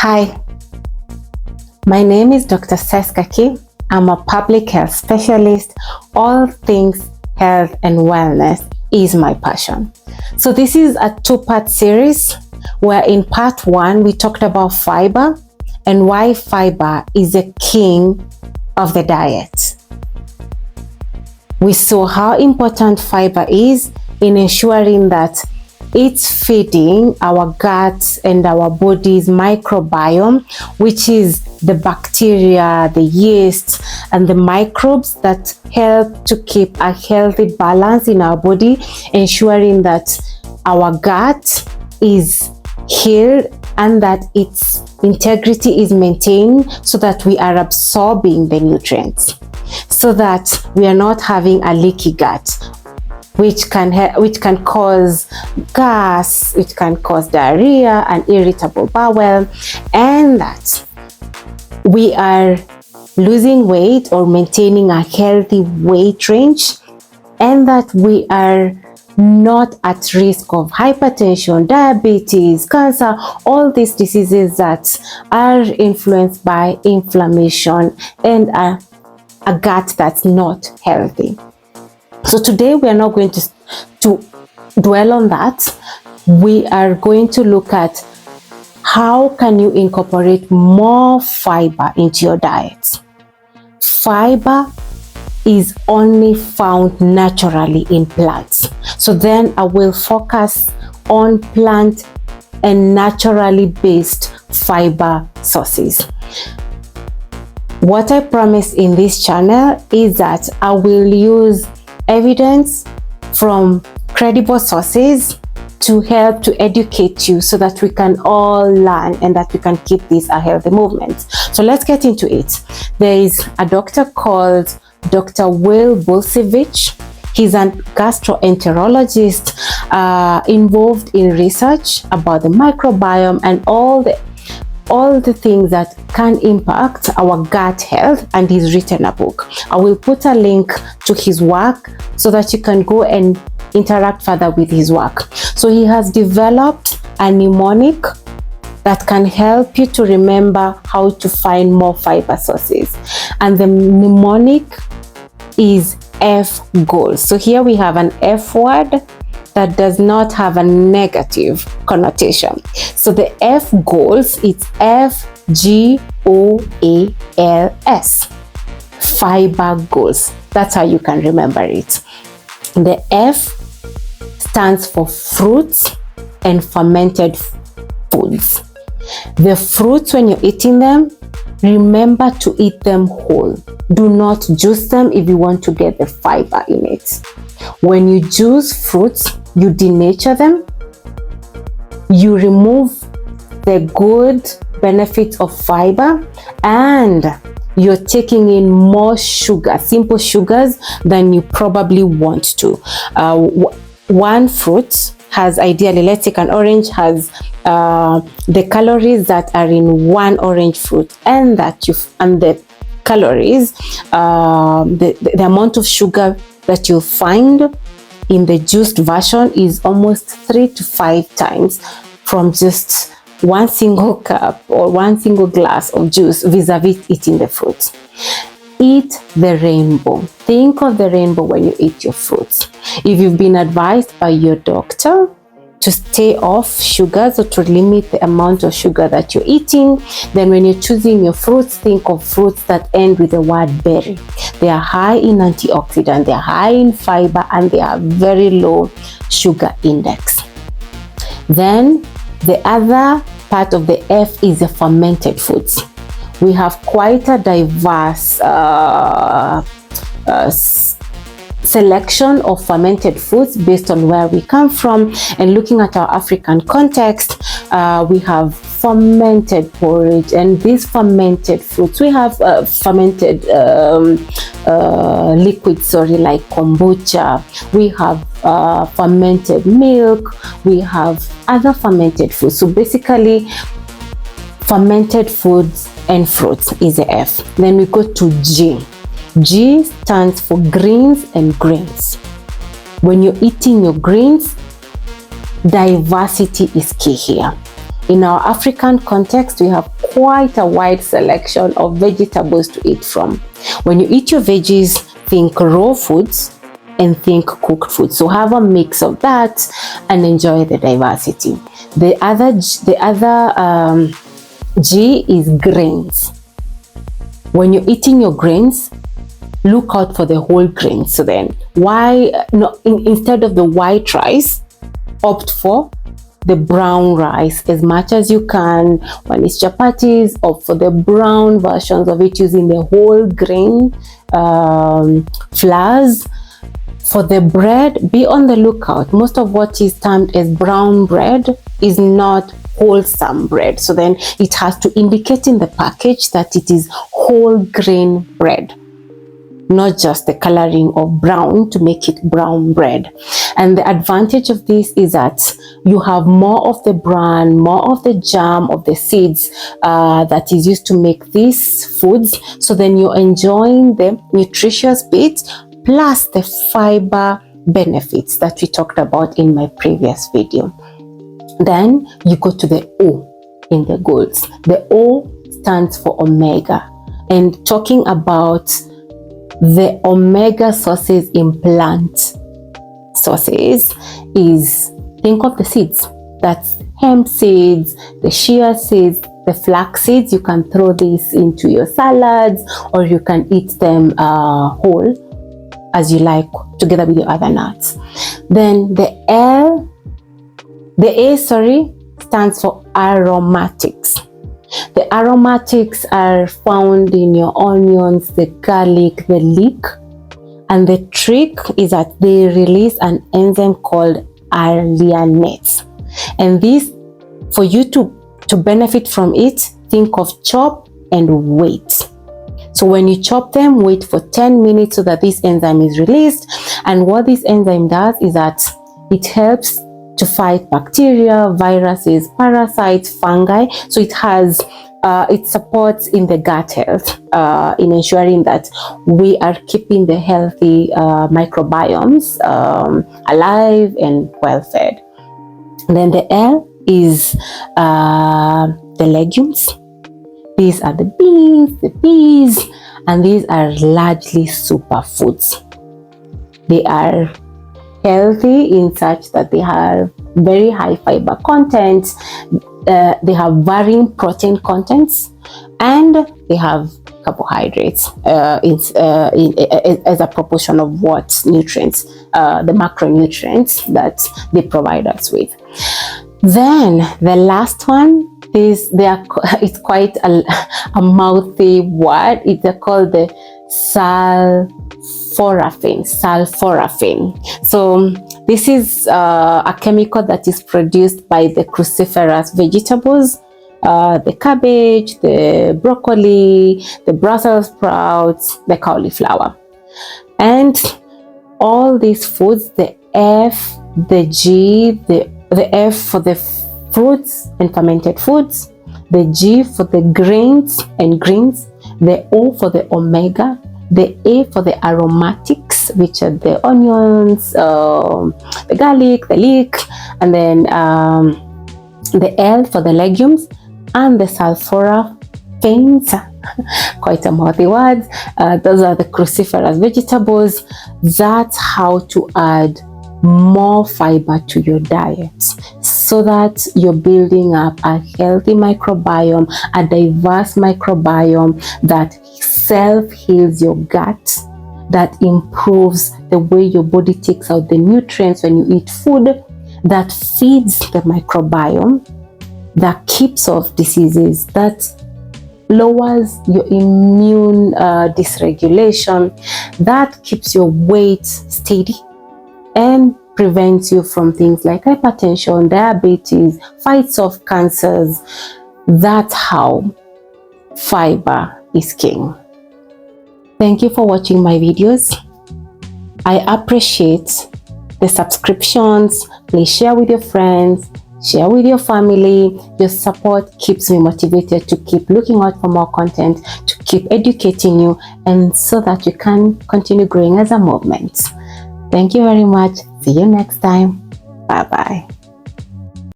Hi, my name is Dr. Seskaki. I'm a public health specialist. All things health and wellness is my passion. So this is a two-part series where in part one, we talked about fiber and why fiber is a king of the diet. We saw how important fiber is in ensuring that it's feeding our gut and our body's microbiome, which is the bacteria, the yeast, and the microbes that help to keep a healthy balance in our body, ensuring that our gut is healed and that its integrity is maintained so that we are absorbing the nutrients, so that we are not having a leaky gut, which can cause gas, which can cause diarrhea and irritable bowel, and that we are losing weight or maintaining a healthy weight range, and that we are not at risk of hypertension, diabetes, cancer, all these diseases that are influenced by inflammation and a gut that's not healthy. So today we are not going to dwell on that. We are going to look at how can you incorporate more fiber into your diet. Fiber is only found naturally in plants. So then I will focus on plant and naturally based fiber sources. What I promise in this channel is that I will use evidence from credible sources to help to educate you so that we can all learn and that we can keep this a healthy movement. So let's get into it. There is a doctor called Dr. Will Bulsiewicz. He's a gastroenterologist involved in research about the microbiome and all the things that can impact our gut health, and he's written a book. I will put a link to his work so that you can go and interact further with his work. So he has developed a mnemonic that can help you to remember how to find more fiber sources. And the mnemonic is F goals. So here we have an F word that does not have a negative connotation. So the F goals, it's FGOALS, fiber goals. That's how you can remember it. The F stands for fruits and fermented foods. The fruits, when you're eating them, remember to eat them whole. Do not juice them if you want to get the fiber in it. When you juice fruits, you denature them, you remove the good benefits of fiber, and you're taking in more sugar, simple sugars, than you probably want to. One fruit has, ideally, let's take an orange, has the calories that are in one orange fruit, and the calories, the amount of sugar that you'll find in the juiced version is almost 3 to 5 times from just one single cup or one single glass of juice vis-a-vis eating the fruits. Eat the rainbow. Think of the rainbow when you eat your fruits. If you've been advised by your doctor to stay off sugars or to limit the amount of sugar that you're eating, then when you're choosing your fruits, think of fruits that end with the word berry. They are high in antioxidant, they are high in fiber, and they are very low sugar index. Then the other part of the F is the fermented foods. We have quite a diverse selection of fermented foods based on where we come from, and looking at our African context, we have fermented porridge, and these fermented fruits, we have fermented liquids, like kombucha, we have fermented milk, we have other fermented foods. So basically, fermented foods and fruits is the F. Then we go to G. G stands for greens and grains. When you're eating your greens, diversity is key here. In our African context, we have quite a wide selection of vegetables to eat from. When you eat your veggies, think raw foods and think cooked food. So have a mix of that and enjoy the diversity. The other G is grains. When you're eating your grains, look out for the whole grains. So then, instead of the white rice, opt for the brown rice as much as you can. When it's chapatis, opt for the brown versions of it using the whole grain flours. For the bread, be on the lookout. Most of what is termed as brown bread is not wholesome bread. So then it has to indicate in the package that it is whole grain bread, not just the coloring of brown to make it brown bread. And the advantage of this is that you have more of the bran, more of the germ of the seeds that is used to make these foods. So then you're enjoying the nutritious bits plus the fiber benefits that we talked about in my previous video. Then you go to the O in the goals. The O stands for omega. And talking about the omega sources in plant sources is, think of the seeds. That's hemp seeds, the chia seeds, the flax seeds. You can throw these into your salads or you can eat them whole as you like, together with your other nuts. Then the A stands for aromatics. The aromatics are found in your onions, the garlic, the leek. And the trick is that they release an enzyme called allianase. And this, for you to benefit from it, think of chop and wait. So when you chop them, wait for 10 minutes so that this enzyme is released. And what this enzyme does is that it helps to fight bacteria, viruses, parasites, fungi. So it supports in the gut health, in ensuring that we are keeping the healthy microbiomes alive and well fed. And then the L is the legumes. These are the beans, the peas, and these are largely superfoods. They are healthy in such that they have very high fiber content, they have varying protein contents, and they have carbohydrates as a proportion of what nutrients, the macronutrients that they provide us with. Then the last one is, it's quite a mouthy word. It's called the sulforaphane. So this is a chemical that is produced by the cruciferous vegetables, the cabbage, the broccoli, the Brussels sprouts, the cauliflower. And all these foods, the F, the G, the F for the fruits and fermented foods, the G for the grains and greens, the O for the omega, the A for the aromatics, which are the onions, the garlic, the leek, and then the L for the legumes, and the sulforaphanes, quite a mouthy word. Those are the cruciferous vegetables. That's how to add more fiber to your diet so that you're building up a healthy microbiome, a diverse microbiome that self-heals your gut, that improves the way your body takes out the nutrients when you eat food, that feeds the microbiome, that keeps off diseases, that lowers your immune dysregulation, that keeps your weight steady and prevents you from things like hypertension, diabetes, fights off cancers. That's how fiber is king. Thank you for watching my videos. I appreciate the subscriptions. Please share with your friends, share with your family. Your support keeps me motivated to keep looking out for more content, to keep educating you, and so that you can continue growing as a movement. Thank you very much. See you next time. Bye-bye.